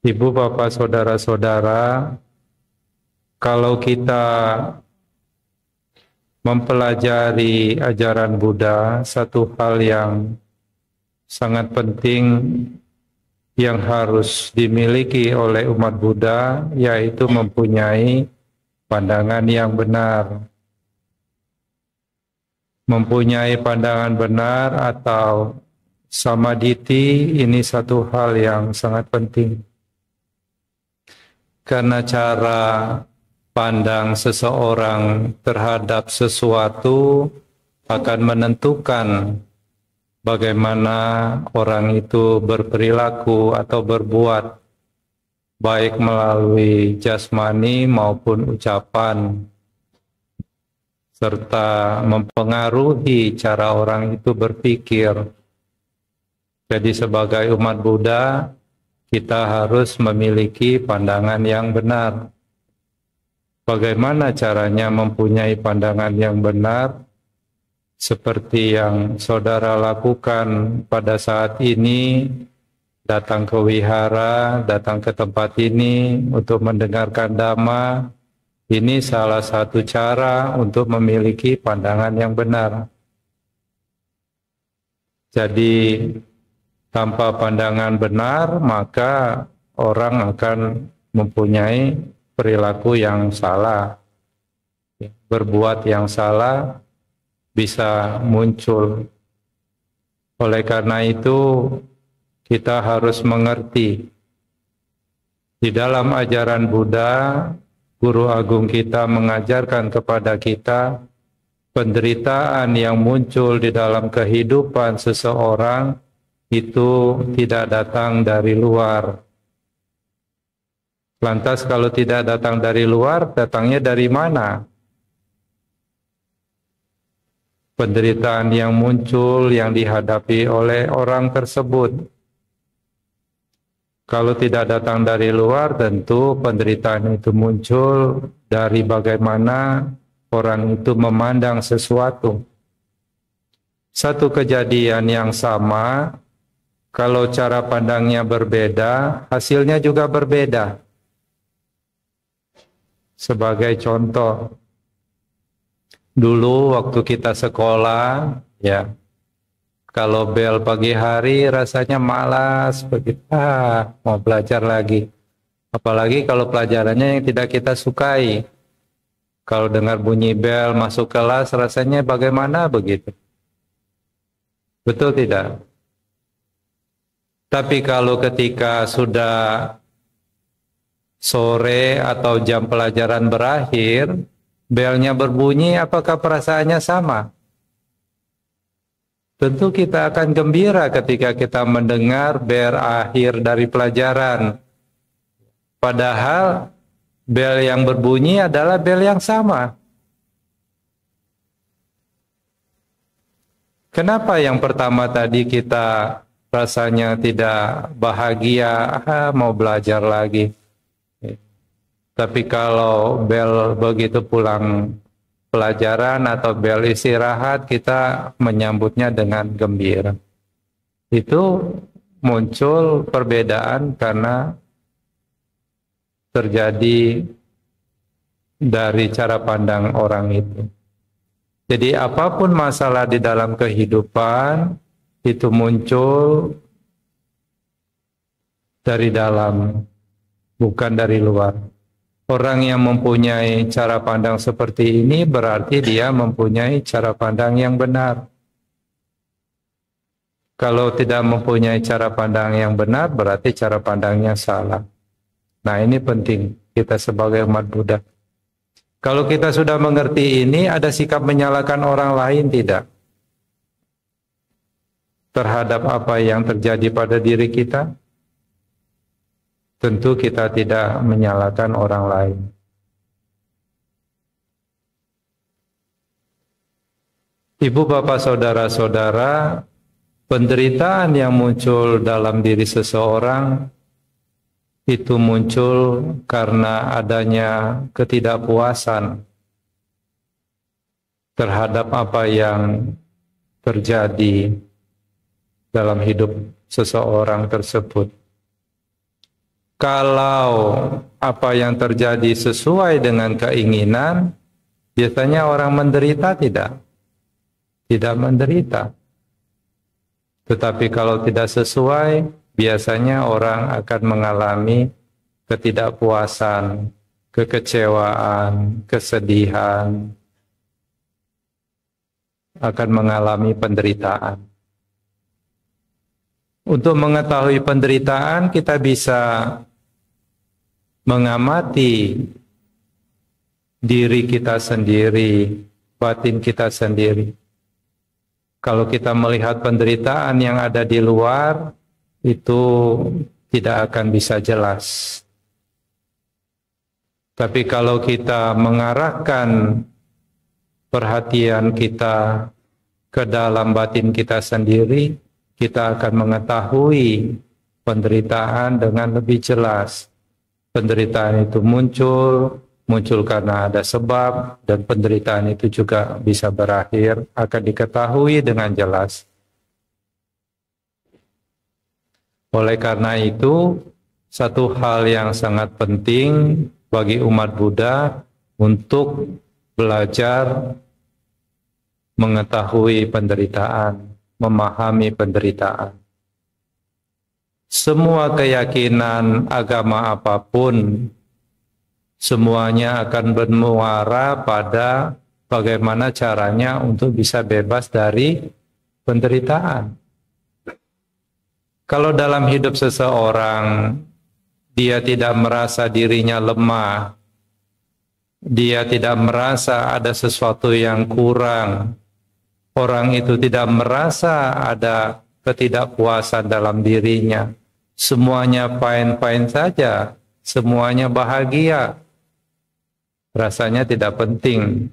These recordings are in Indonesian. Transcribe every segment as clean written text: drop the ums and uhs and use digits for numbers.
Ibu, bapak, saudara-saudara, kalau kita mempelajari ajaran Buddha, satu hal yang sangat penting yang harus dimiliki oleh umat Buddha, yaitu mempunyai pandangan yang benar. Mempunyai pandangan benar atau samaditi ini satu hal yang sangat penting. Karena cara pandang seseorang terhadap sesuatu akan menentukan bagaimana orang itu berperilaku atau berbuat, baik melalui jasmani maupun ucapan, serta mempengaruhi cara orang itu berpikir. Jadi sebagai umat Buddha, kita harus memiliki pandangan yang benar. Bagaimana caranya mempunyai pandangan yang benar? Seperti yang saudara lakukan pada saat ini, datang ke wihara, datang ke tempat ini untuk mendengarkan Dhamma. Ini salah satu cara untuk memiliki pandangan yang benar. Jadi tanpa pandangan benar, maka orang akan mempunyai perilaku yang salah. Berbuat yang salah bisa muncul. Oleh karena itu, kita harus mengerti. Di dalam ajaran Buddha, Guru Agung kita mengajarkan kepada kita penderitaan yang muncul di dalam kehidupan seseorang itu tidak datang dari luar. Lantas kalau tidak datang dari luar, datangnya dari mana? Penderitaan yang muncul yang dihadapi oleh orang tersebut. Kalau tidak datang dari luar, tentu penderitaan itu muncul dari bagaimana orang itu memandang sesuatu. Satu kejadian yang sama, kalau cara pandangnya berbeda, hasilnya juga berbeda. Sebagai contoh, dulu waktu kita sekolah, ya, kalau bel pagi hari rasanya malas, begitu, mau belajar lagi. Apalagi kalau pelajarannya yang tidak kita sukai. Kalau dengar bunyi bel masuk kelas, rasanya bagaimana begitu? Betul tidak? Tapi kalau ketika sudah sore atau jam pelajaran berakhir, belnya berbunyi, apakah perasaannya sama? Tentu kita akan gembira ketika kita mendengar bel akhir dari pelajaran. Padahal bel yang berbunyi adalah bel yang sama. Kenapa yang pertama tadi kita rasanya tidak bahagia, mau belajar lagi. Tapi kalau bel begitu pulang pelajaran atau bel istirahat, kita menyambutnya dengan gembira. Itu muncul perbedaan karena terjadi dari cara pandang orang itu. Jadi apapun masalah di dalam kehidupan, itu muncul dari dalam, bukan dari luar. Orang yang mempunyai cara pandang seperti ini berarti dia mempunyai cara pandang yang benar. Kalau tidak mempunyai cara pandang yang benar, berarti cara pandangnya salah. Nah, ini penting kita sebagai umat Buddha. Kalau kita sudah mengerti ini, ada sikap menyalahkan orang lain tidak? Terhadap apa yang terjadi pada diri kita? Tentu kita tidak menyalahkan orang lain. Ibu, bapak, saudara-saudara, penderitaan yang muncul dalam diri seseorang itu muncul karena adanya ketidakpuasan terhadap apa yang terjadi dalam hidup seseorang tersebut. Kalau apa yang terjadi sesuai dengan keinginan, biasanya orang menderita tidak menderita. Tetapi kalau tidak sesuai, biasanya orang akan mengalami ketidakpuasan, kekecewaan, kesedihan, akan mengalami penderitaan. Untuk mengetahui penderitaan, kita bisa mengamati diri kita sendiri, batin kita sendiri. Kalau kita melihat penderitaan yang ada di luar, itu tidak akan bisa jelas. Tapi kalau kita mengarahkan perhatian kita ke dalam batin kita sendiri, kita akan mengetahui penderitaan dengan lebih jelas. Penderitaan itu muncul karena ada sebab, dan penderitaan itu juga bisa berakhir, akan diketahui dengan jelas. Oleh karena itu, satu hal yang sangat penting bagi umat Buddha untuk belajar mengetahui penderitaan, memahami penderitaan. Semua keyakinan agama apapun, semuanya akan bermuara pada bagaimana caranya untuk bisa bebas dari penderitaan. Kalau dalam hidup seseorang, dia tidak merasa dirinya lemah, dia tidak merasa ada sesuatu yang kurang, orang itu tidak merasa ada ketidakpuasan dalam dirinya, semuanya fine-fine saja, semuanya bahagia, rasanya tidak penting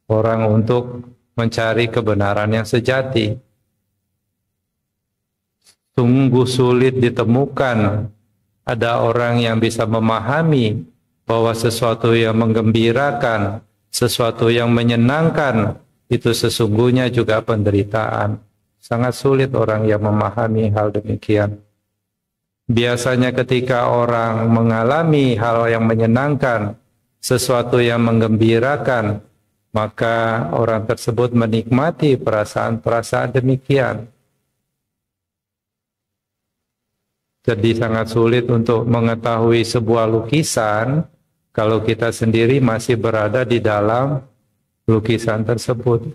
orang untuk mencari kebenaran yang sejati. Sungguh sulit ditemukan ada orang yang bisa memahami bahwa sesuatu yang menggembirakan, sesuatu yang menyenangkan, itu sesungguhnya juga penderitaan. Sangat sulit orang yang memahami hal demikian. Biasanya ketika orang mengalami hal yang menyenangkan, sesuatu yang menggembirakan, maka orang tersebut menikmati perasaan-perasaan demikian. Jadi sangat sulit untuk mengetahui sebuah lukisan kalau kita sendiri masih berada di dalam lukisan tersebut.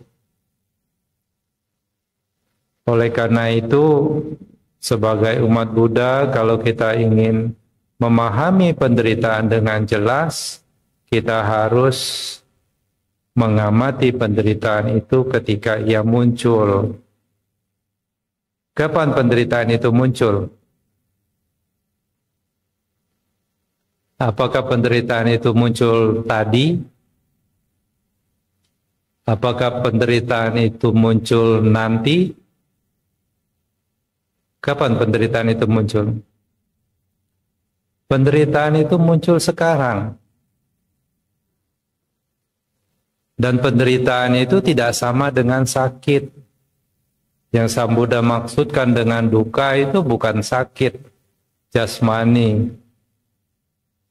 Oleh karena itu, sebagai umat Buddha, kalau kita ingin memahami penderitaan dengan jelas, kita harus mengamati penderitaan itu ketika ia muncul. Kapan penderitaan itu muncul? Apakah penderitaan itu muncul tadi? Apakah penderitaan itu muncul nanti? Kapan penderitaan itu muncul? Penderitaan itu muncul sekarang. Dan penderitaan itu tidak sama dengan sakit. Yang Sang Buddha maksudkan dengan duka itu bukan sakit jasmani.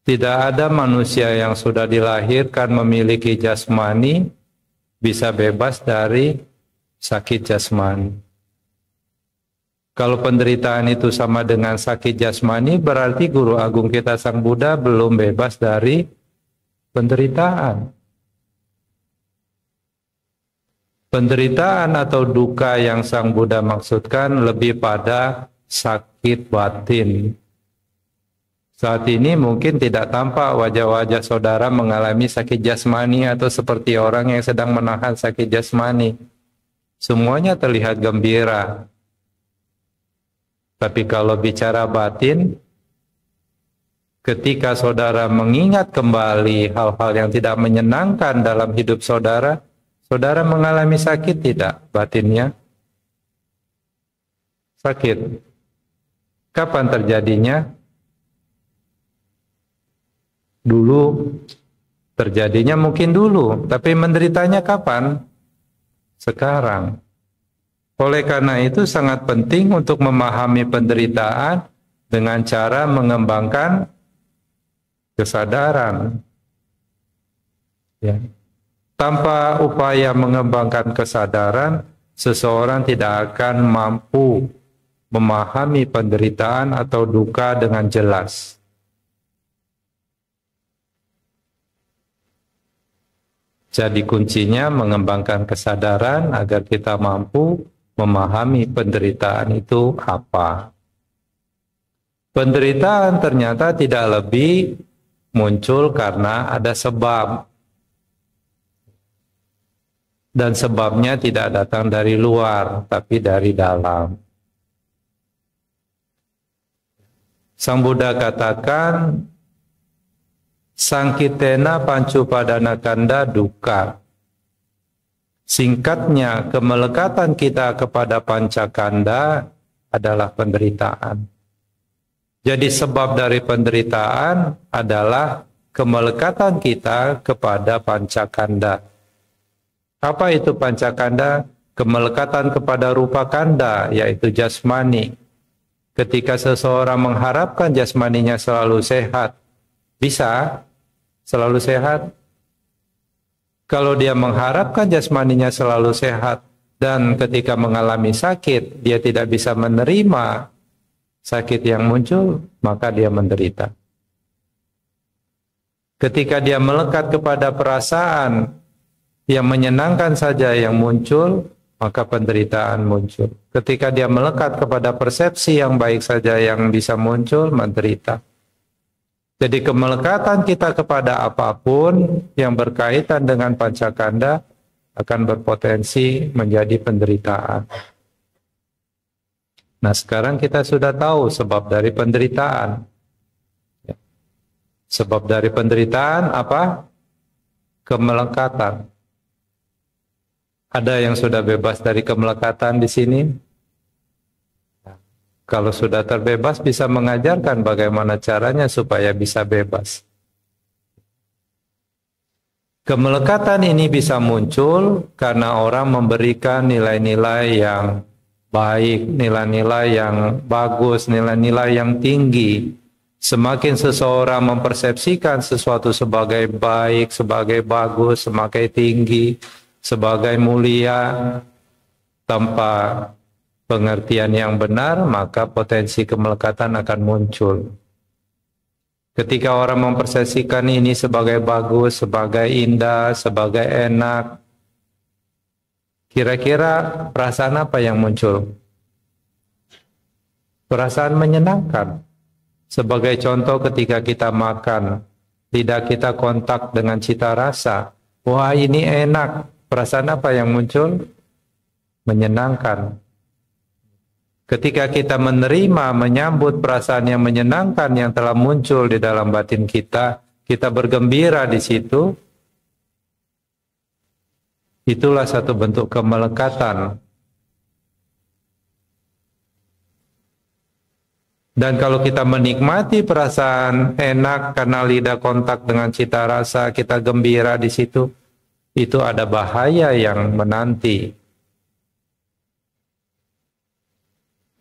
Tidak ada manusia yang sudah dilahirkan memiliki jasmani bisa bebas dari sakit jasmani. Kalau penderitaan itu sama dengan sakit jasmani, berarti Guru Agung kita Sang Buddha belum bebas dari penderitaan. Penderitaan atau duka yang Sang Buddha maksudkan lebih pada sakit batin. Saat ini mungkin tidak tampak wajah-wajah saudara mengalami sakit jasmani atau seperti orang yang sedang menahan sakit jasmani. Semuanya terlihat gembira. Tapi kalau bicara batin, ketika saudara mengingat kembali hal-hal yang tidak menyenangkan dalam hidup saudara, saudara mengalami sakit tidak batinnya? Sakit. Kapan terjadinya? Dulu. Terjadinya mungkin dulu, tapi menderitanya kapan? Sekarang. Oleh karena itu sangat penting untuk memahami penderitaan dengan cara mengembangkan kesadaran. Ya. Tanpa upaya mengembangkan kesadaran, seseorang tidak akan mampu memahami penderitaan atau duka dengan jelas. Jadi kuncinya mengembangkan kesadaran agar kita mampu memahami penderitaan itu apa. Penderitaan ternyata tidak lebih muncul karena ada sebab. Dan sebabnya tidak datang dari luar, tapi dari dalam. Sang Buddha katakan, Sangkitena pancupadana kanda duka. Singkatnya, kemelekatan kita kepada pancakanda adalah penderitaan. Jadi sebab dari penderitaan adalah kemelekatan kita kepada pancakanda. Apa itu pancakanda? Kemelekatan kepada rupa kanda, yaitu jasmani. Ketika seseorang mengharapkan jasmaninya selalu sehat, bisa selalu sehat. Kalau dia mengharapkan jasmaninya selalu sehat dan ketika mengalami sakit, dia tidak bisa menerima sakit yang muncul, maka dia menderita. Ketika dia melekat kepada perasaan yang menyenangkan saja yang muncul, maka penderitaan muncul. Ketika dia melekat kepada persepsi yang baik saja yang bisa muncul, menderita. Jadi kemelekatan kita kepada apapun yang berkaitan dengan pancakanda akan berpotensi menjadi penderitaan. Nah, sekarang kita sudah tahu sebab dari penderitaan. Sebab dari penderitaan apa? Kemelekatan. Ada yang sudah bebas dari kemelekatan di sini? Kalau sudah terbebas, bisa mengajarkan bagaimana caranya supaya bisa bebas. Kemelekatan ini bisa muncul karena orang memberikan nilai-nilai yang baik, nilai-nilai yang bagus, nilai-nilai yang tinggi. Semakin seseorang mempersepsikan sesuatu sebagai baik, sebagai bagus, semakin tinggi, sebagai mulia, tanpa pengertian yang benar, maka potensi kemelekatan akan muncul. Ketika orang mempersepsikan ini sebagai bagus, sebagai indah, sebagai enak, kira-kira perasaan apa yang muncul? Perasaan menyenangkan. Sebagai contoh ketika kita makan, lidah kita kontak dengan cita rasa. Wah, ini enak. Perasaan apa yang muncul? Menyenangkan. Ketika kita menerima, menyambut perasaan yang menyenangkan yang telah muncul di dalam batin kita, kita bergembira di situ, itulah satu bentuk kemelekatan. Dan kalau kita menikmati perasaan enak karena lidah kontak dengan cita rasa, kita gembira di situ, itu ada bahaya yang menanti.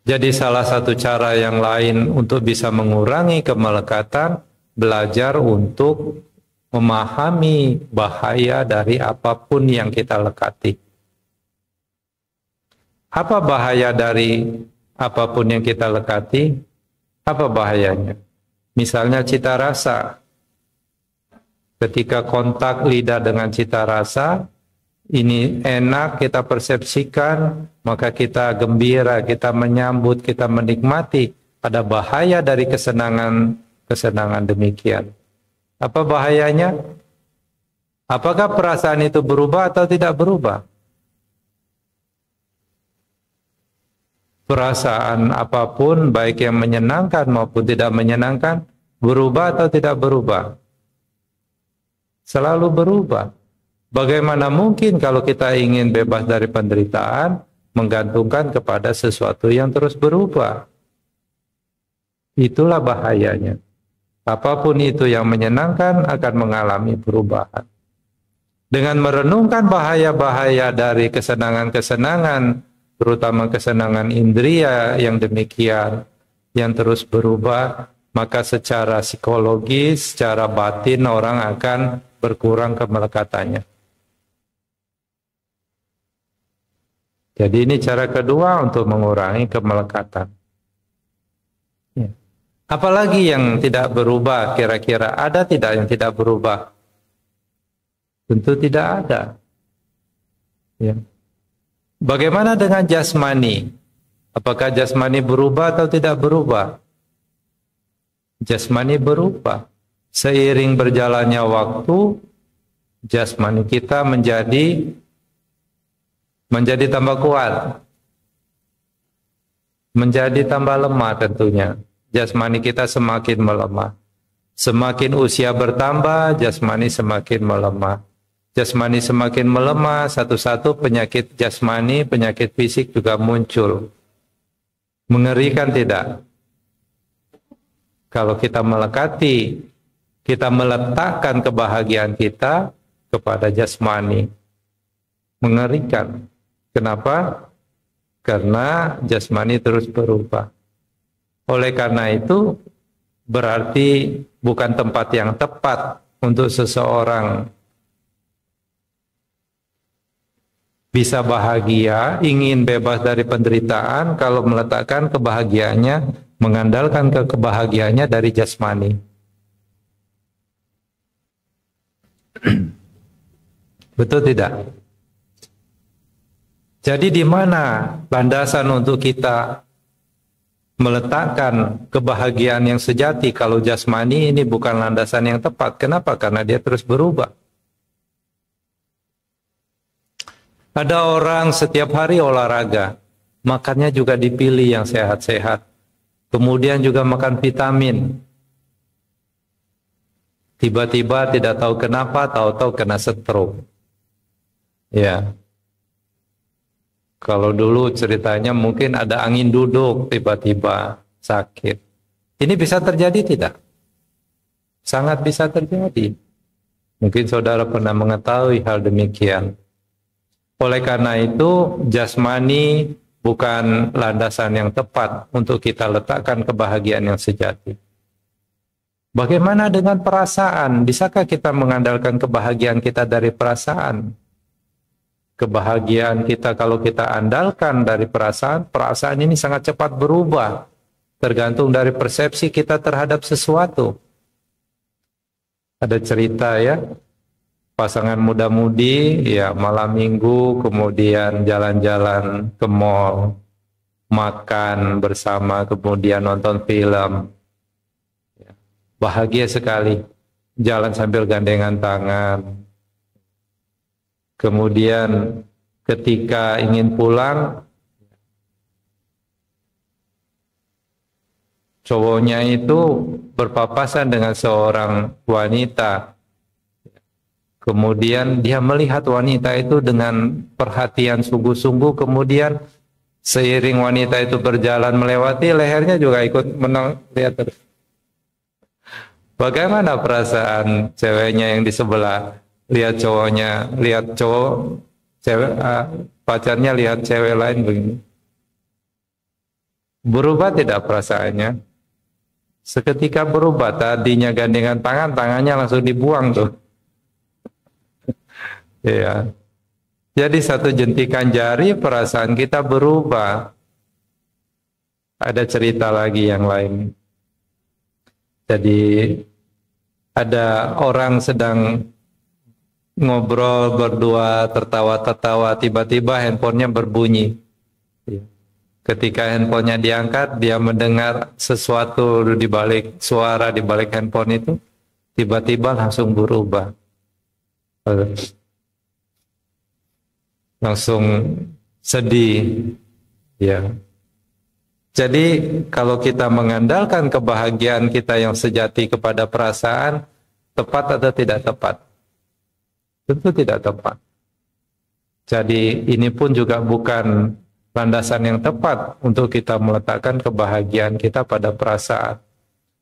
Jadi salah satu cara yang lain untuk bisa mengurangi kemelekatan, belajar untuk memahami bahaya dari apapun yang kita lekati. Apa bahaya dari apapun yang kita lekati? Apa bahayanya? Misalnya cita rasa. Ketika kontak lidah dengan cita rasa, ini enak, kita persepsikan, maka kita gembira, kita menyambut, kita menikmati. Ada bahaya dari kesenangan demikian. Apa bahayanya? Apakah perasaan itu berubah atau tidak berubah? Perasaan apapun, baik yang menyenangkan maupun tidak menyenangkan, berubah atau tidak berubah? Selalu berubah. Bagaimana mungkin kalau kita ingin bebas dari penderitaan, menggantungkan kepada sesuatu yang terus berubah? Itulah bahayanya. Apapun itu yang menyenangkan akan mengalami perubahan. Dengan merenungkan bahaya-bahaya dari kesenangan-kesenangan, terutama kesenangan indria yang demikian, yang terus berubah, maka secara psikologis, secara batin orang akan berkurang kemelekatannya. Jadi ini cara kedua untuk mengurangi kemelekatan. Ya. Apalagi yang tidak berubah, kira-kira ada tidak yang tidak berubah? Tentu tidak ada. Ya. Bagaimana dengan jasmani? Apakah jasmani berubah atau tidak berubah? Jasmani berubah. Seiring berjalannya waktu, jasmani kita menjadi tambah kuat, menjadi tambah lemah tentunya. Jasmani kita semakin melemah. Semakin usia bertambah, jasmani semakin melemah. Jasmani semakin melemah, satu-satu penyakit jasmani, penyakit fisik juga muncul. Mengerikan tidak? Kalau kita melekati, kita meletakkan kebahagiaan kita kepada jasmani. Mengerikan. Kenapa? Karena jasmani terus berubah. Oleh karena itu, berarti bukan tempat yang tepat untuk seseorang bisa bahagia, ingin bebas dari penderitaan kalau meletakkan kebahagiaannya, mengandalkan kebahagiaannya dari jasmani. Betul tidak? Jadi di mana landasan untuk kita meletakkan kebahagiaan yang sejati kalau jasmani ini bukan landasan yang tepat? Kenapa? Karena dia terus berubah. Ada orang setiap hari olahraga, makannya juga dipilih yang sehat-sehat. Kemudian juga makan vitamin. Tiba-tiba tidak tahu kenapa, tahu-tahu kena stroke. Ya. Kalau dulu ceritanya mungkin ada angin duduk, tiba-tiba sakit. Ini bisa terjadi tidak? Sangat bisa terjadi. Mungkin saudara pernah mengetahui hal demikian. Oleh karena itu, jasmani bukan landasan yang tepat untuk kita letakkan kebahagiaan yang sejati. Bagaimana dengan perasaan? Bisakah kita mengandalkan kebahagiaan kita dari perasaan? Kebahagiaan kita kalau kita andalkan dari perasaan, perasaan ini sangat cepat berubah. Tergantung dari persepsi kita terhadap sesuatu. Ada cerita ya, pasangan muda-mudi ya malam minggu kemudian jalan-jalan ke mall, makan bersama, kemudian nonton film. Bahagia sekali, jalan sambil gandengan tangan. Kemudian ketika ingin pulang, cowoknya itu berpapasan dengan seorang wanita. Kemudian dia melihat wanita itu dengan perhatian sungguh-sungguh, kemudian seiring wanita itu berjalan melewati, lehernya juga ikut lihat terus. Bagaimana perasaan ceweknya yang di sebelah? Lihat cowoknya, lihat cowok, cewek, pacarnya lihat cewek lain begini. Berubah tidak perasaannya? Seketika berubah, tadinya gandengan tangan, tangannya langsung dibuang tuh. Ya. Jadi satu jentikan jari perasaan kita berubah. Ada cerita lagi yang lain. Jadi ada orang sedang ngobrol berdua, tertawa-tertawa, tiba-tiba handphonenya berbunyi. Ketika handphonenya diangkat, dia mendengar sesuatu di balik suara di balik handphone itu, tiba-tiba langsung berubah. Langsung sedih. Ya. Jadi kalau kita mengandalkan kebahagiaan kita yang sejati kepada perasaan, tepat atau tidak tepat? Tentu tidak tepat. Jadi ini pun juga bukan landasan yang tepat untuk kita meletakkan kebahagiaan kita pada perasaan.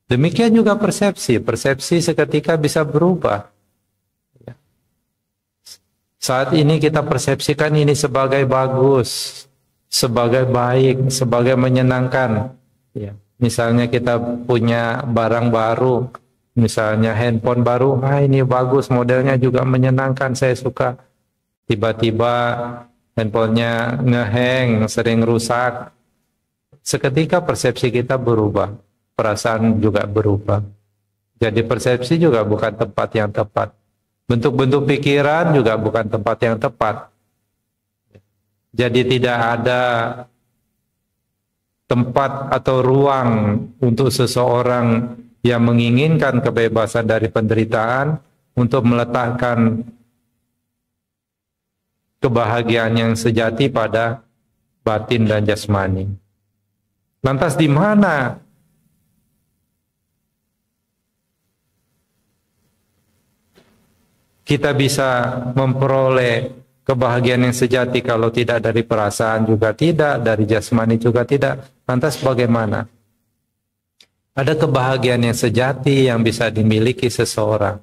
Demikian juga persepsi. Persepsi seketika bisa berubah. Saat ini kita persepsikan ini sebagai bagus, sebagai baik, sebagai menyenangkan. Ya. Misalnya kita punya barang baru, misalnya handphone baru, ini bagus, modelnya juga menyenangkan, saya suka. Tiba-tiba handphonenya ngeheng, sering rusak. Seketika persepsi kita berubah, perasaan juga berubah. Jadi persepsi juga bukan tempat yang tepat. Bentuk-bentuk pikiran juga bukan tempat yang tepat. Jadi tidak ada tempat atau ruang untuk seseorang yang menginginkan kebebasan dari penderitaan untuk meletakkan kebahagiaan yang sejati pada batin dan jasmani. Lantas di mana kita bisa memperoleh kebahagiaan yang sejati kalau tidak dari perasaan juga tidak, dari jasmani juga tidak? Lantas bagaimana? Ada kebahagiaan yang sejati yang bisa dimiliki seseorang.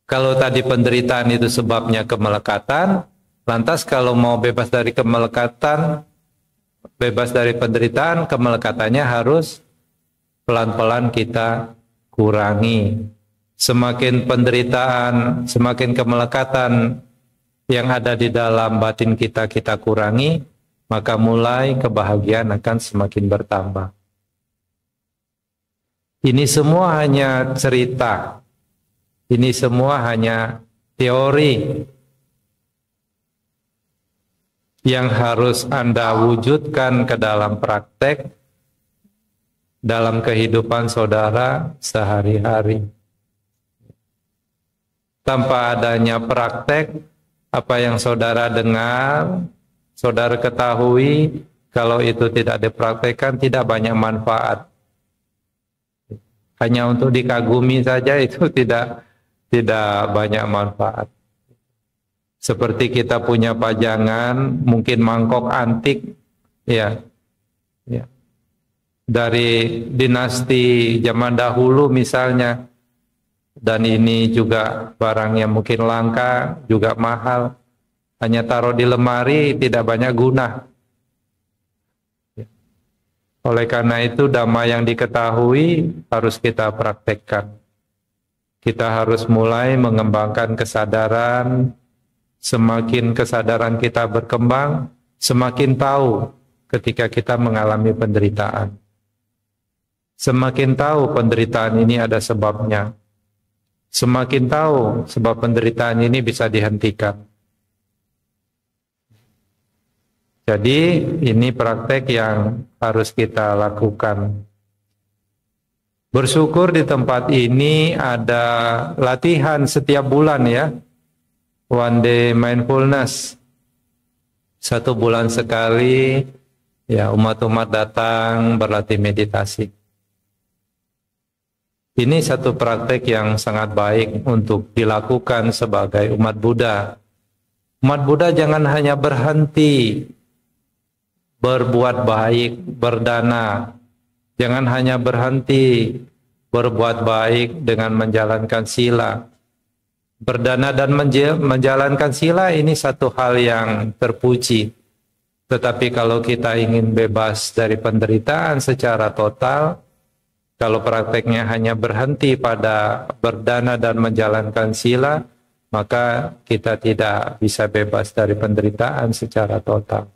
Kalau tadi penderitaan itu sebabnya kemelekatan, lantas kalau mau bebas dari kemelekatan, bebas dari penderitaan, kemelekatannya harus pelan-pelan kita kurangi. Semakin penderitaan, semakin kemelekatan yang ada di dalam batin kita kurangi, maka mulai kebahagiaan akan semakin bertambah. Ini semua hanya cerita, ini semua hanya teori yang harus Anda wujudkan ke dalam praktek dalam kehidupan saudara sehari-hari. Tanpa adanya praktek, apa yang saudara dengar, saudara ketahui, kalau itu tidak dipraktekkan tidak banyak manfaat. Hanya untuk dikagumi saja itu tidak banyak manfaat. Seperti kita punya pajangan, mungkin mangkok antik, ya, dari dinasti zaman dahulu misalnya, dan ini juga barang yang mungkin langka, juga mahal, hanya taruh di lemari tidak banyak guna. Oleh karena itu dhamma yang diketahui harus kita praktekkan. Kita harus mulai mengembangkan kesadaran. Semakin kesadaran kita berkembang, semakin tahu ketika kita mengalami penderitaan. Semakin tahu penderitaan ini ada sebabnya. Semakin tahu sebab penderitaan ini bisa dihentikan. Jadi ini praktek yang harus kita lakukan. Bersyukur di tempat ini ada latihan setiap bulan ya. One day mindfulness. 1 bulan sekali ya umat-umat datang berlatih meditasi. Ini satu praktek yang sangat baik untuk dilakukan sebagai umat Buddha. Umat Buddha jangan hanya berhenti berbuat baik, berdana. Jangan hanya berhenti berbuat baik dengan menjalankan sila. Berdana dan menjalankan sila ini satu hal yang terpuji. Tetapi kalau kita ingin bebas dari penderitaan secara total, kalau prakteknya hanya berhenti pada berdana dan menjalankan sila, maka kita tidak bisa bebas dari penderitaan secara total.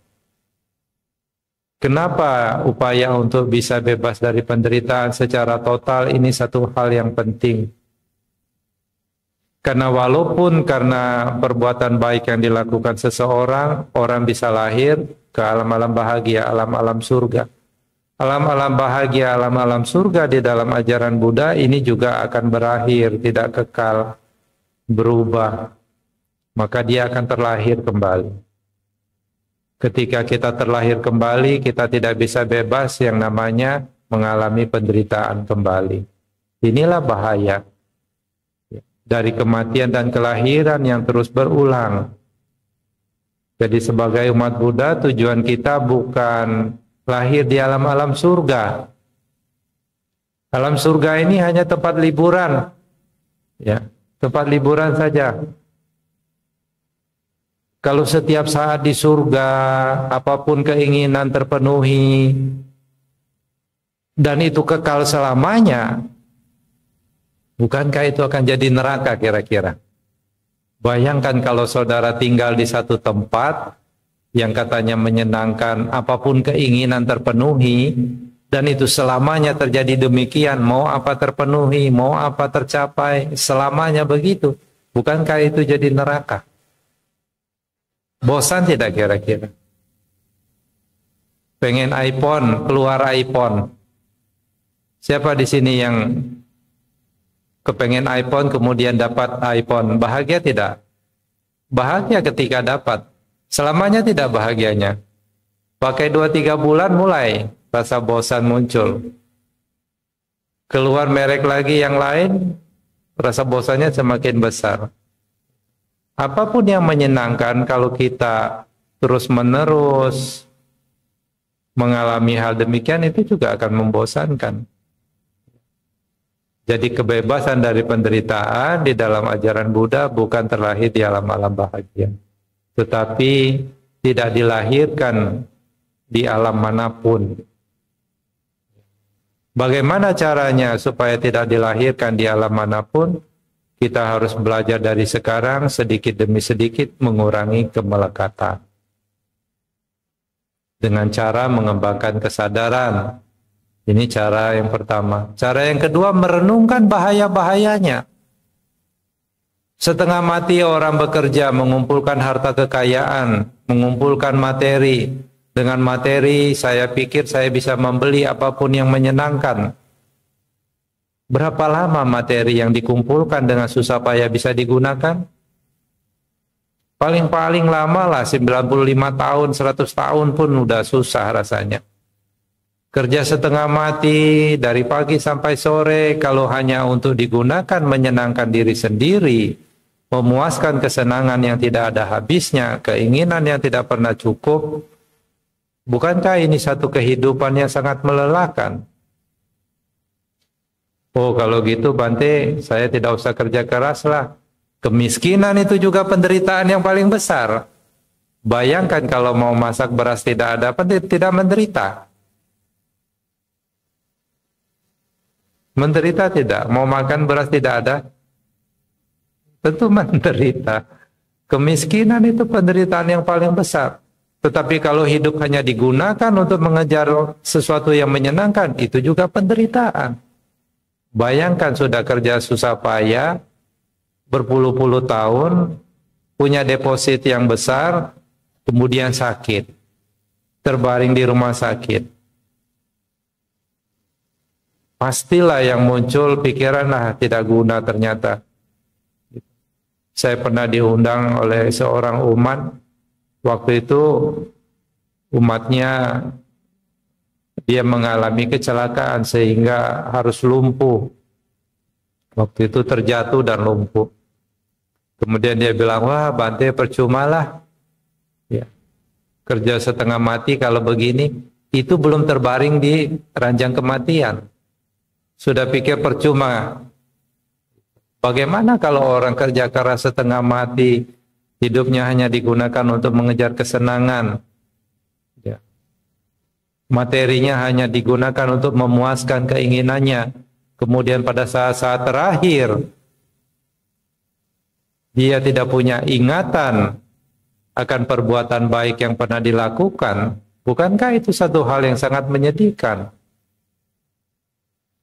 Kenapa upaya untuk bisa bebas dari penderitaan secara total ini satu hal yang penting? Karena walaupun karena perbuatan baik yang dilakukan seseorang, orang bisa lahir ke alam-alam bahagia, alam-alam surga. Alam-alam bahagia, alam-alam surga di dalam ajaran Buddha ini juga akan berakhir, tidak kekal, berubah. Maka dia akan terlahir kembali. Ketika kita terlahir kembali, kita tidak bisa bebas yang namanya mengalami penderitaan kembali. Inilah bahaya dari kematian dan kelahiran yang terus berulang. Jadi sebagai umat Buddha, tujuan kita bukan lahir di alam-alam surga. Alam surga ini hanya tempat liburan, ya, tempat liburan saja. Kalau setiap saat di surga, apapun keinginan terpenuhi, dan itu kekal selamanya, bukankah itu akan jadi neraka kira-kira? Bayangkan kalau saudara tinggal di satu tempat yang katanya menyenangkan, apapun keinginan terpenuhi, dan itu selamanya terjadi demikian, mau apa terpenuhi, mau apa tercapai, selamanya begitu. Bukankah itu jadi neraka? Bosan tidak kira-kira? Pengen iPhone, keluar iPhone. Siapa di sini yang kepengen iPhone kemudian dapat iPhone? Bahagia tidak? Bahagia ketika dapat. Selamanya tidak bahagianya. Pakai 2-3 bulan mulai rasa bosan muncul. Keluar merek lagi yang lain, rasa bosannya semakin besar. Apapun yang menyenangkan, kalau kita terus-menerus mengalami hal demikian, itu juga akan membosankan. Jadi kebebasan dari penderitaan di dalam ajaran Buddha bukan terlahir di alam-alam bahagia, tetapi tidak dilahirkan di alam manapun. Bagaimana caranya supaya tidak dilahirkan di alam manapun? Kita harus belajar dari sekarang sedikit demi sedikit mengurangi kemelekatan. Dengan cara mengembangkan kesadaran. Ini cara yang pertama. Cara yang kedua, merenungkan bahaya-bahayanya. Setengah mati orang bekerja mengumpulkan harta kekayaan, mengumpulkan materi. Dengan materi saya pikir saya bisa membeli apapun yang menyenangkan. Berapa lama materi yang dikumpulkan dengan susah payah bisa digunakan? Paling-paling lama lah 95 tahun, 100 tahun pun udah susah rasanya. Kerja setengah mati dari pagi sampai sore kalau hanya untuk digunakan menyenangkan diri sendiri, memuaskan kesenangan yang tidak ada habisnya, keinginan yang tidak pernah cukup. Bukankah ini satu kehidupan yang sangat melelahkan? Oh, kalau gitu Bante, saya tidak usah kerja keras lah. Kemiskinan itu juga penderitaan yang paling besar. Bayangkan kalau mau masak beras tidak ada, tidak menderita. Menderita tidak? Mau makan beras tidak ada? Tentu menderita. Kemiskinan itu penderitaan yang paling besar. Tetapi kalau hidup hanya digunakan untuk mengejar sesuatu yang menyenangkan, itu juga penderitaan. Bayangkan sudah kerja susah payah, berpuluh-puluh tahun, punya deposit yang besar, kemudian sakit, terbaring di rumah sakit. Pastilah yang muncul pikiran, tidak guna ternyata. Saya pernah diundang oleh seorang umat. Waktu itu umatnya dia mengalami kecelakaan sehingga harus lumpuh. Waktu itu terjatuh dan lumpuh. Kemudian dia bilang, wah Bante percumalah. Ya. Kerja setengah mati kalau begini, itu belum terbaring di ranjang kematian. Sudah pikir percuma. Bagaimana kalau orang kerja keras setengah mati, hidupnya hanya digunakan untuk mengejar kesenangan. Ya. Materinya hanya digunakan untuk memuaskan keinginannya. Kemudian pada saat-saat terakhir, dia tidak punya ingatan akan perbuatan baik yang pernah dilakukan. Bukankah itu satu hal yang sangat menyedihkan?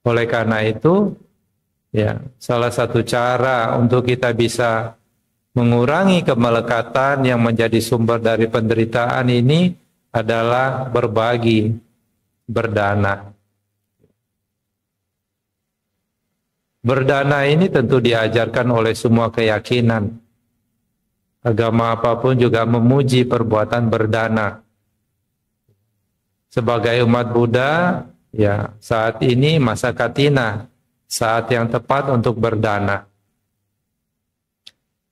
Oleh karena itu, ya, salah satu cara untuk kita bisa mengurangi kemelekatan yang menjadi sumber dari penderitaan ini adalah berbagi, berdana. Berdana ini tentu diajarkan oleh semua keyakinan. Agama apapun juga memuji perbuatan berdana. Sebagai umat Buddha, ya, saat ini masa katina, saat yang tepat untuk berdana.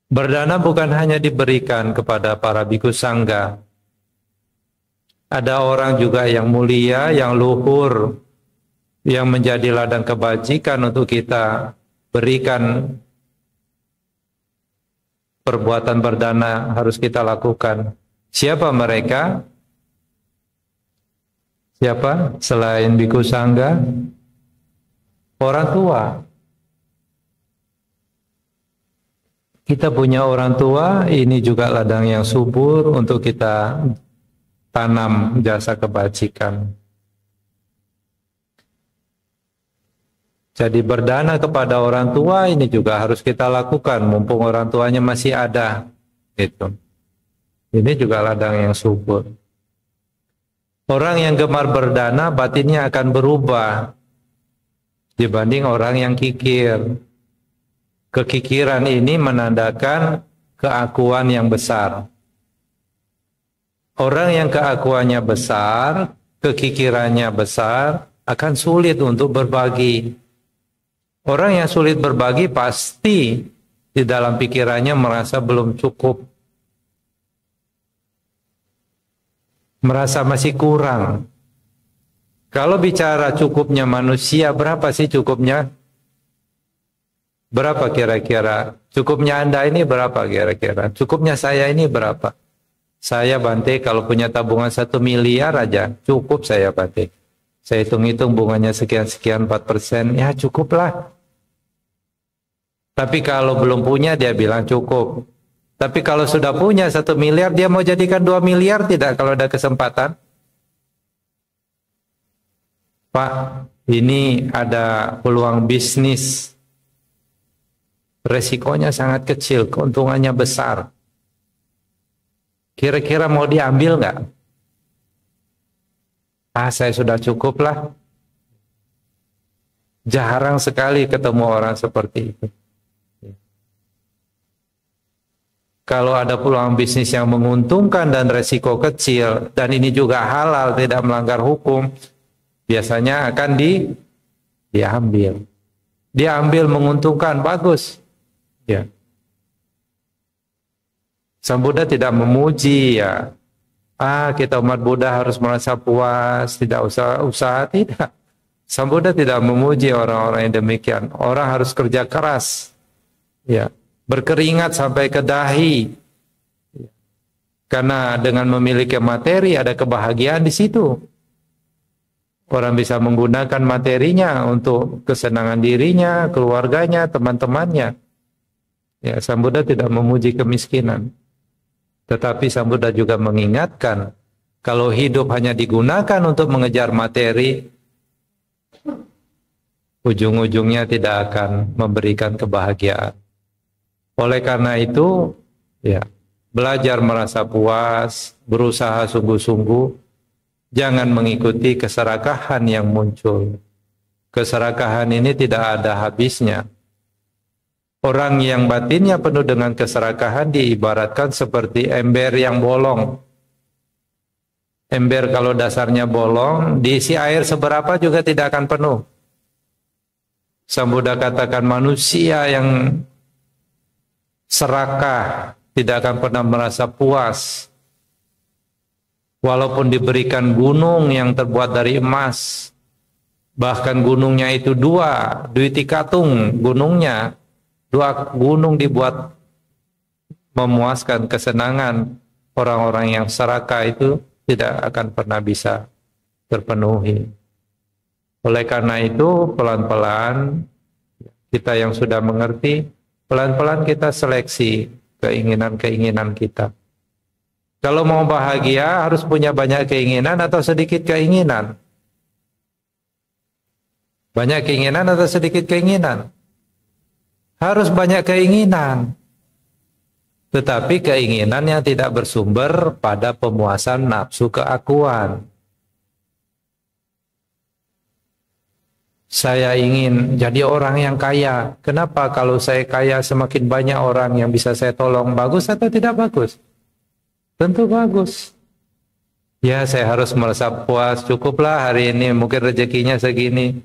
Berdana bukan hanya diberikan kepada para bhikkhu sangga. Ada orang juga yang mulia, yang luhur, yang menjadi ladang kebajikan untuk kita berikan. Perbuatan berdana harus kita lakukan. Siapa mereka? Siapa selain biku sangga? Orang tua. Kita punya orang tua, ini juga ladang yang subur untuk kita tanam jasa kebajikan. Jadi berdana kepada orang tua ini juga harus kita lakukan, mumpung orang tuanya masih ada. Gitu. Ini juga ladang yang subur. Orang yang gemar berdana batinnya akan berubah dibanding orang yang kikir. Kekikiran ini menandakan keakuan yang besar. Orang yang keakuannya besar, kekikirannya besar, akan sulit untuk berbagi. Orang yang sulit berbagi pasti di dalam pikirannya merasa belum cukup. Merasa masih kurang. Kalau bicara cukupnya manusia, berapa sih cukupnya? Berapa kira-kira? Cukupnya Anda ini berapa kira-kira? Cukupnya saya ini berapa? Saya Bante kalau punya tabungan 1 miliar aja, cukup saya Bante. Saya hitung-hitung bunganya sekian-sekian 4%, ya cukuplah. Tapi kalau belum punya dia bilang cukup. Tapi kalau sudah punya 1 miliar, dia mau jadikan 2 miliar tidak kalau ada kesempatan? Pak, ini ada peluang bisnis. Resikonya sangat kecil, keuntungannya besar. Kira-kira mau diambil nggak? Ah, saya sudah cukup lah. Jarang sekali ketemu orang seperti itu. Kalau ada peluang bisnis yang menguntungkan dan resiko kecil, dan ini juga halal, tidak melanggar hukum, biasanya akan diambil. Diambil menguntungkan, bagus. Ya. Sang Buddha tidak memuji ya. Kita umat Buddha harus merasa puas, tidak usah usaha, tidak. Sang Buddha tidak memuji orang-orang yang demikian. Orang harus kerja keras. Ya. Berkeringat sampai ke dahi. Karena dengan memiliki materi ada kebahagiaan di situ. Orang bisa menggunakan materinya untuk kesenangan dirinya, keluarganya, teman-temannya. Ya, Sang Buddha tidak memuji kemiskinan. Tetapi Sang Buddha juga mengingatkan, kalau hidup hanya digunakan untuk mengejar materi, ujung-ujungnya tidak akan memberikan kebahagiaan. Oleh karena itu, ya, belajar merasa puas, berusaha sungguh-sungguh, jangan mengikuti keserakahan yang muncul. Keserakahan ini tidak ada habisnya. Orang yang batinnya penuh dengan keserakahan diibaratkan seperti ember yang bolong. Ember kalau dasarnya bolong, diisi air seberapa juga tidak akan penuh. Sang Buddha katakan manusia yang serakah tidak akan pernah merasa puas walaupun diberikan gunung yang terbuat dari emas, bahkan gunungnya itu 2 duiti katung gunungnya, 2 gunung dibuat memuaskan kesenangan. Orang-orang yang serakah itu tidak akan pernah bisa terpenuhi. Oleh karena itu pelan-pelan kita yang sudah mengerti, pelan-pelan kita seleksi keinginan-keinginan kita. Kalau mau bahagia harus punya banyak keinginan atau sedikit keinginan? Banyak keinginan atau sedikit keinginan? Harus banyak keinginan. Tetapi keinginan yang tidak bersumber pada pemuasan nafsu keakuan. Saya ingin jadi orang yang kaya. Kenapa kalau saya kaya semakin banyak orang yang bisa saya tolong? Bagus atau tidak bagus? Tentu bagus. Ya, saya harus merasa puas. Cukuplah hari ini, mungkin rezekinya segini.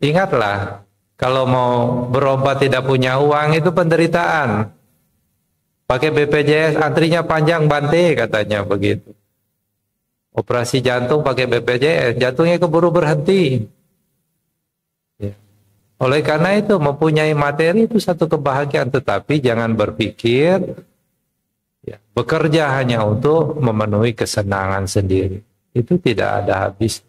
Ingatlah, kalau mau berobat tidak punya uang itu penderitaan. Pakai BPJS antrinya panjang Bante, katanya begitu. Operasi jantung pakai BPJS, jantungnya keburu berhenti. Oleh karena itu mempunyai materi itu satu kebahagiaan, tetapi jangan berpikir bekerja hanya untuk memenuhi kesenangan sendiri. itu tidak ada habis.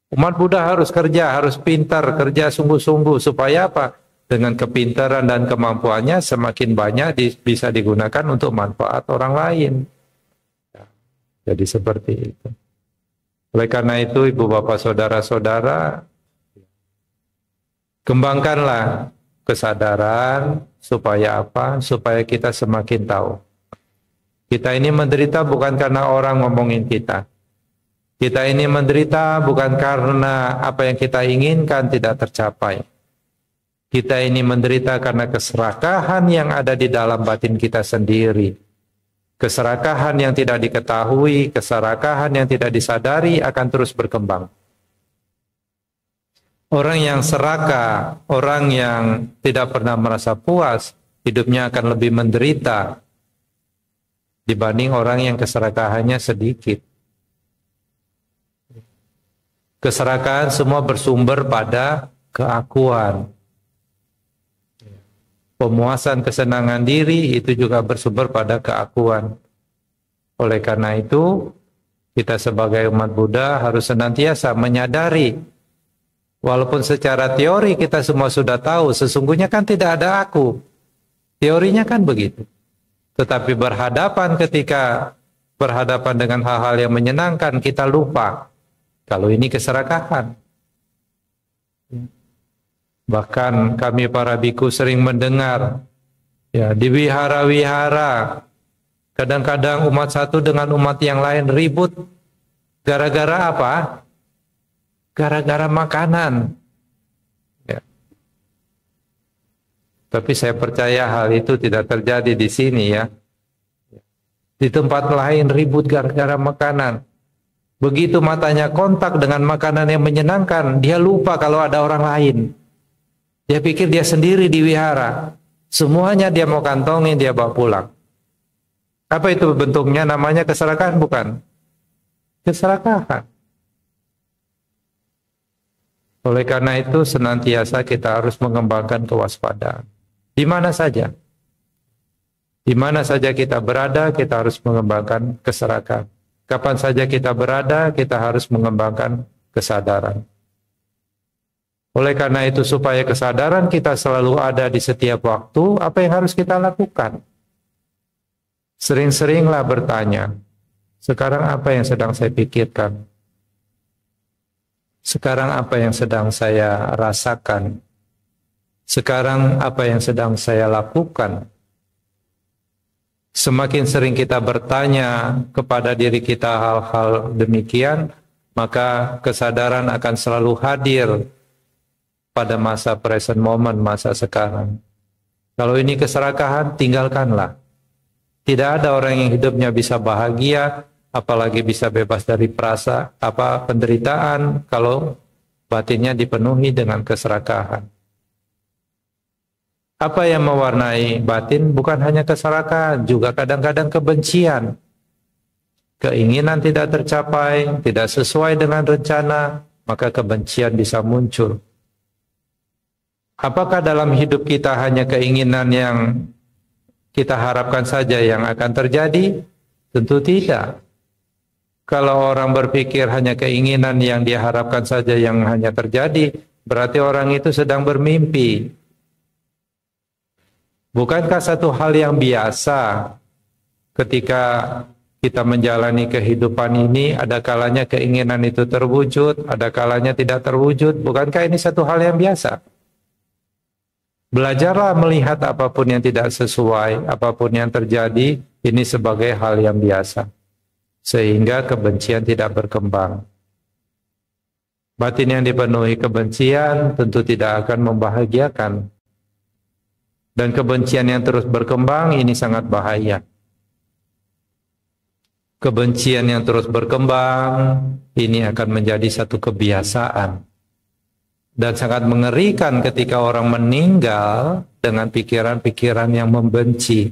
Umat Buddha harus kerja, harus pintar, kerja sungguh-sungguh supaya apa? Dengan kepintaran dan kemampuannya semakin banyak bisa digunakan untuk manfaat orang lain. Jadi seperti itu. Oleh karena itu, ibu bapak saudara-saudara, kembangkanlah kesadaran supaya apa? Supaya kita semakin tahu. Kita ini menderita bukan karena orang ngomongin kita. Kita ini menderita bukan karena apa yang kita inginkan tidak tercapai. Kita ini menderita karena keserakahan yang ada di dalam batin kita sendiri. Keserakahan yang tidak diketahui, keserakahan yang tidak disadari akan terus berkembang. Orang yang serakah, orang yang tidak pernah merasa puas, hidupnya akan lebih menderita dibanding orang yang keserakahannya sedikit. Keserakahan semua bersumber pada keakuan. Pemuasan kesenangan diri itu juga bersumber pada keakuan. Oleh karena itu, kita sebagai umat Buddha harus senantiasa menyadari, walaupun secara teori kita semua sudah tahu, sesungguhnya kan tidak ada aku. Teorinya kan begitu. Tetapi ketika berhadapan dengan hal-hal yang menyenangkan, kita lupa kalau ini keserakahan. Bahkan kami para biku sering mendengar ya di wihara-wihara kadang-kadang umat satu dengan umat yang lain ribut gara-gara apa? Gara-gara makanan. Ya. Tapi saya percaya hal itu tidak terjadi di sini ya. Di tempat lain ribut gara-gara makanan. Begitu matanya kontak dengan makanan yang menyenangkan, dia lupa kalau ada orang lain. Dia pikir dia sendiri di wihara. Semuanya dia mau kantongin, dia bawa pulang. Apa itu bentuknya? Namanya keserakahan bukan? Keserakahan. Oleh karena itu senantiasa kita harus mengembangkan kewaspadaan. Di mana saja. Di mana saja kita berada, kita harus mengembangkan keserakahan. Kapan saja kita berada, kita harus mengembangkan kesadaran. Oleh karena itu, supaya kesadaran kita selalu ada di setiap waktu, apa yang harus kita lakukan? Sering-seringlah bertanya, sekarang apa yang sedang saya pikirkan? Sekarang apa yang sedang saya rasakan? Sekarang apa yang sedang saya lakukan? Semakin sering kita bertanya kepada diri kita hal-hal demikian, maka kesadaran akan selalu hadir pada masa present moment, masa sekarang. Kalau ini keserakahan, tinggalkanlah. Tidak ada orang yang hidupnya bisa bahagia, apalagi bisa bebas dari penderitaan, kalau batinnya dipenuhi dengan keserakahan. Apa yang mewarnai batin bukan hanya keserakahan, juga kadang-kadang kebencian. Keinginan tidak tercapai, tidak sesuai dengan rencana, maka kebencian bisa muncul. Apakah dalam hidup kita hanya keinginan yang kita harapkan saja yang akan terjadi? Tentu tidak. Kalau orang berpikir hanya keinginan yang dia harapkan saja yang hanya terjadi, berarti orang itu sedang bermimpi. Bukankah satu hal yang biasa ketika kita menjalani kehidupan ini, ada kalanya keinginan itu terwujud, ada kalanya tidak terwujud? Bukankah ini satu hal yang biasa? Belajarlah melihat apapun yang tidak sesuai, apapun yang terjadi, ini sebagai hal yang biasa. Sehingga kebencian tidak berkembang. Batin yang dipenuhi kebencian tentu tidak akan membahagiakan. Dan kebencian yang terus berkembang ini sangat bahaya. Kebencian yang terus berkembang ini akan menjadi satu kebiasaan. Dan sangat mengerikan ketika orang meninggal dengan pikiran-pikiran yang membenci.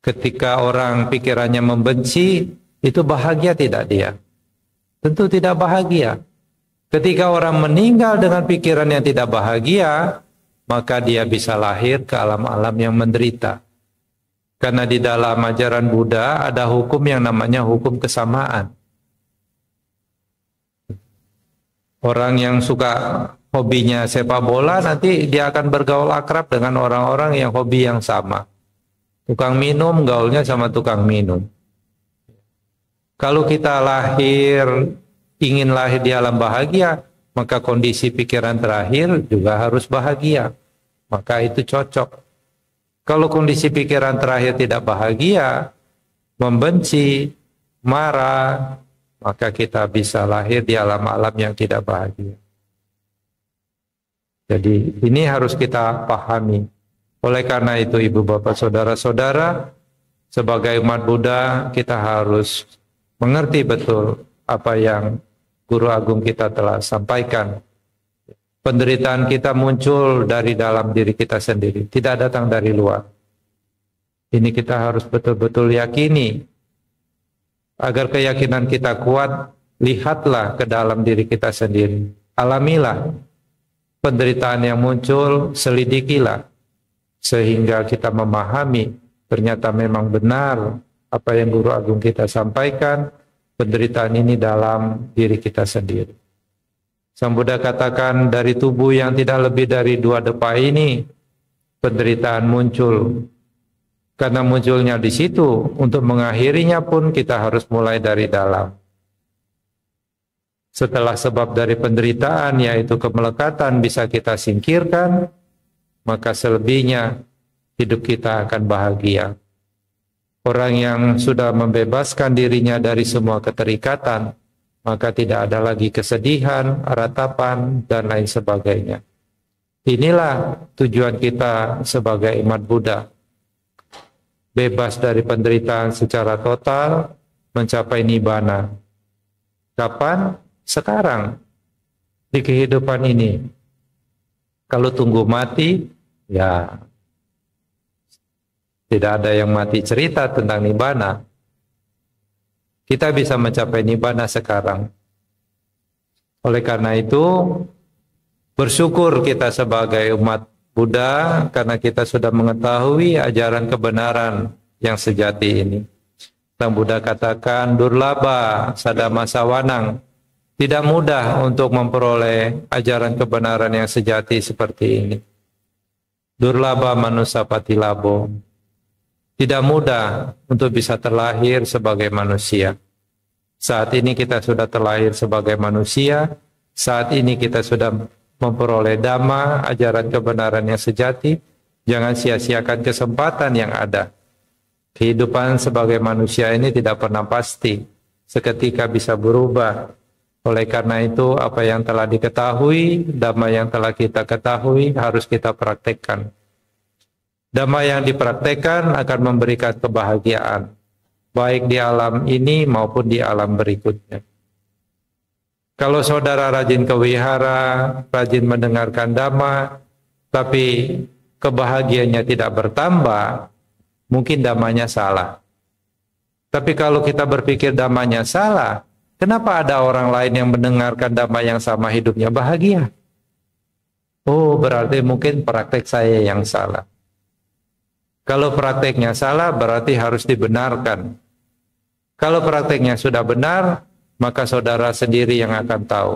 Ketika orang pikirannya membenci, itu bahagia tidak dia? Tentu tidak bahagia. Ketika orang meninggal dengan pikiran yang tidak bahagia, maka dia bisa lahir ke alam-alam yang menderita. Karena di dalam ajaran Buddha ada hukum yang namanya hukum kesamaan. Orang yang suka hobinya sepak bola nanti dia akan bergaul akrab dengan orang-orang yang hobi yang sama. Tukang minum gaulnya sama tukang minum. Kalau kita ingin lahir di alam bahagia, maka kondisi pikiran terakhir juga harus bahagia. Maka itu cocok. Kalau kondisi pikiran terakhir tidak bahagia, membenci, marah, maka kita bisa lahir di alam-alam yang tidak bahagia. Jadi ini harus kita pahami. Oleh karena itu ibu bapak saudara-saudara, sebagai umat Buddha kita harus mengerti betul apa yang Guru Agung kita telah sampaikan. Penderitaan kita muncul dari dalam diri kita sendiri, tidak datang dari luar. Ini kita harus betul-betul yakini. Agar keyakinan kita kuat, lihatlah ke dalam diri kita sendiri. Alamilah penderitaan yang muncul, selidikilah. Sehingga kita memahami, ternyata memang benar apa yang Guru Agung kita sampaikan, penderitaan ini dalam diri kita sendiri. Sang Buddha katakan dari tubuh yang tidak lebih dari 2 depa ini penderitaan muncul. Karena munculnya di situ, untuk mengakhirinya pun kita harus mulai dari dalam. Setelah sebab dari penderitaan yaitu kemelekatan bisa kita singkirkan, maka selebihnya hidup kita akan bahagia. Orang yang sudah membebaskan dirinya dari semua keterikatan, maka tidak ada lagi kesedihan, ratapan, dan lain sebagainya. Inilah tujuan kita sebagai umat Buddha. Bebas dari penderitaan secara total, mencapai nibbana. Kapan? Sekarang. Di kehidupan ini. Kalau tunggu mati, ya tidak ada yang mati cerita tentang nibbana. Kita bisa mencapai nibbana sekarang. Oleh karena itu, bersyukur kita sebagai umat Buddha karena kita sudah mengetahui ajaran kebenaran yang sejati ini. Sang Buddha katakan, durlaba sadama sawanang. Tidak mudah untuk memperoleh ajaran kebenaran yang sejati seperti ini. Durlaba manusa patilabo. Tidak mudah untuk bisa terlahir sebagai manusia. Saat ini kita sudah terlahir sebagai manusia, saat ini kita sudah memperoleh dhamma, ajaran kebenaran yang sejati. Jangan sia-siakan kesempatan yang ada. Kehidupan sebagai manusia ini tidak pernah pasti, seketika bisa berubah. Oleh karena itu, apa yang telah diketahui, dhamma yang telah kita ketahui harus kita praktekkan. Dhamma yang dipraktekkan akan memberikan kebahagiaan, baik di alam ini maupun di alam berikutnya. Kalau saudara rajin ke wihara, rajin mendengarkan dhamma, tapi kebahagiaannya tidak bertambah, mungkin dhammanya salah. Tapi kalau kita berpikir dhammanya salah, kenapa ada orang lain yang mendengarkan dhamma yang sama hidupnya bahagia? Oh, berarti mungkin praktek saya yang salah. Kalau prakteknya salah, berarti harus dibenarkan. Kalau prakteknya sudah benar, maka saudara sendiri yang akan tahu.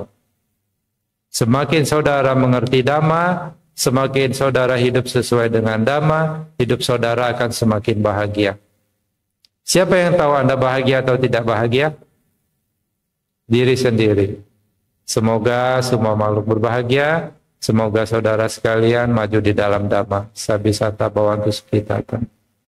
Semakin saudara mengerti dhamma, semakin saudara hidup sesuai dengan dhamma, hidup saudara akan semakin bahagia. Siapa yang tahu Anda bahagia atau tidak bahagia? Diri sendiri. Semoga semua makhluk berbahagia. Semoga saudara sekalian maju di dalam dhamma. Sabisata bhavantu sukhita.